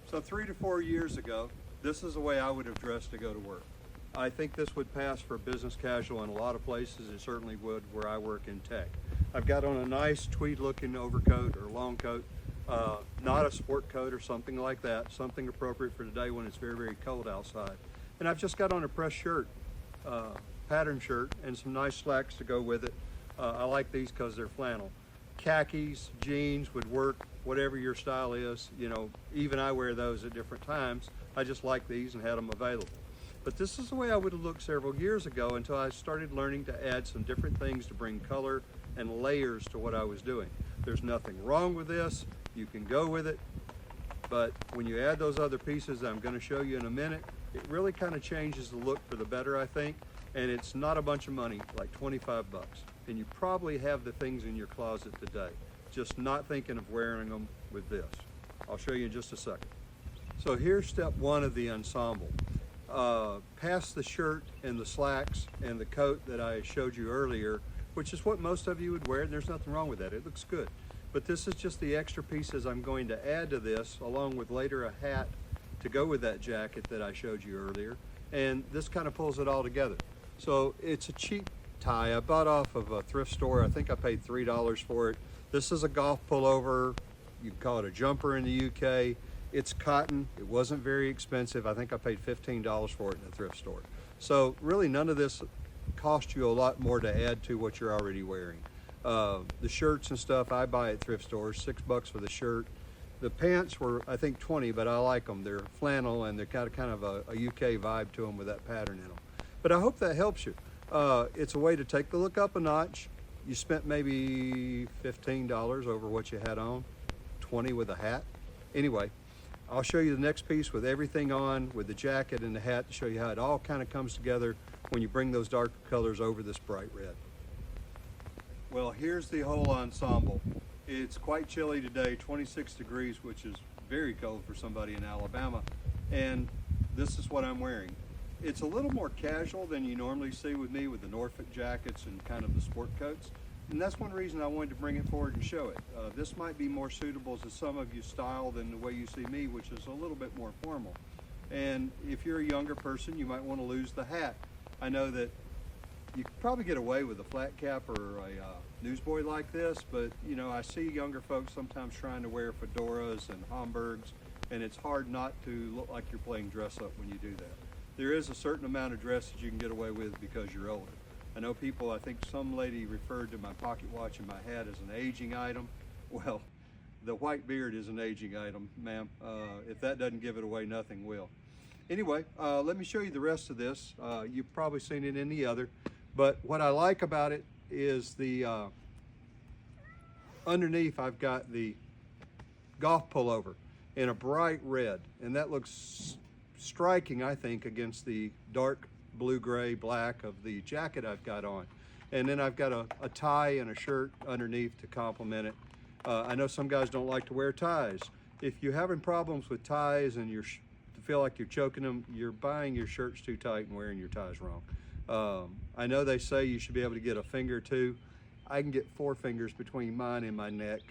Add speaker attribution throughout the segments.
Speaker 1: So 3 to 4 years ago, this is the way I would have dressed to go to work. I think this would pass for business casual in a lot of places. It certainly would where I work in tech. I've got on a nice tweed looking overcoat or long coat, not a sport coat or something like that, something appropriate for today when it's very, very cold outside. And I've just got on a pressed shirt, pattern shirt, and some nice slacks to go with it. I like these because they're flannel. Khakis, jeans would work, whatever your style is. You know, even I wear those at different times. I just like these and had them available. But this is the way I would have looked several years ago until I started learning to add some different things to bring color and layers to what I was doing. There's nothing wrong with this. You can go with it. But when you add those other pieces that I'm going to show you in a minute, it really kind of changes the look for the better, I think. And it's not a bunch of money, like 25 bucks. And you probably have the things in your closet today, just not thinking of wearing them with this. I'll show you in just a second. So here's step one of the ensemble. Past the shirt and the slacks and the coat that I showed you earlier, which is what most of you would wear, and there's nothing wrong with that. It looks good. But this is just the extra pieces I'm going to add to this, along with later a hat to go with that jacket that I showed you earlier. And this kind of pulls it all together. So it's a cheap tie. I bought off of a thrift store. I think I paid $3 for it. This is a golf pullover. You can call it a jumper in the UK. It's cotton. It wasn't very expensive. I think I paid $15 for it in a thrift store. So really none of this cost you a lot more to add to what you're already wearing. The shirts and stuff I buy at thrift stores, $6 for the shirt. The pants were, I think, 20, but I like them. They're flannel and they're got kind of a UK vibe to them with that pattern in them. But I hope that helps you. It's a way to take the look up a notch. You spent maybe $15 over what you had on, 20 with a hat. Anyway, I'll show you the next piece with everything on, with the jacket and the hat, to show you how it all kind of comes together when you bring those darker colors over this bright red. Well, here's the whole ensemble. It's quite chilly today, 26 degrees, which is very cold for somebody in Alabama. And this is what I'm wearing. It's a little more casual than you normally see with me, with the Norfolk jackets and kind of the sport coats. And that's one reason I wanted to bring it forward and show it. This might be more suitable to some of you style than the way you see me, which is a little bit more formal. And if you're a younger person, you might want to lose the hat. I know that you could probably get away with a flat cap or a newsboy like this, but you know, I see younger folks sometimes trying to wear fedoras and Homburgs, and it's hard not to look like you're playing dress up when you do that. There is a certain amount of dress that you can get away with because you're older. I know people, I think some lady referred to my pocket watch and my hat as an aging item. Well, the white beard is an aging item, ma'am. If that doesn't give it away, nothing will. Anyway, let me show you the rest of this. You've probably seen it in the other, but what I like about it is the underneath I've got the golf pullover in a bright red, and that looks striking, I think, against the dark blue-gray black of the jacket I've got on. And then I've got a tie and a shirt underneath to complement it. I know some guys don't like to wear ties. If you're having problems with ties and you feel like you're choking them, you're buying your shirts too tight and wearing your ties wrong. I know they say you should be able to get a finger or two. I can get 4 fingers between mine and my neck.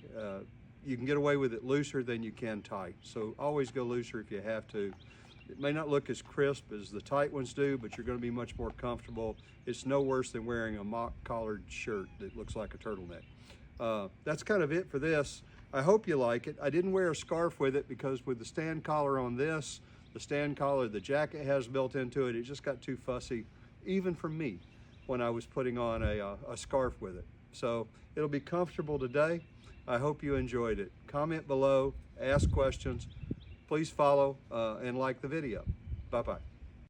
Speaker 1: You can get away with it looser than you can tight. So always go looser if you have to. It may not look as crisp as the tight ones do, but you're going to be much more comfortable. It's no worse than wearing a mock collared shirt that looks like a turtleneck. That's kind of it for this. I hope you like it. I didn't wear a scarf with it because with the stand collar on this, the stand collar the jacket has built into it, it just got too fussy, even for me, when I was putting on a scarf with it. So it'll be comfortable today. I hope you enjoyed it. Comment below, ask questions. Please follow and like the video. Bye-bye.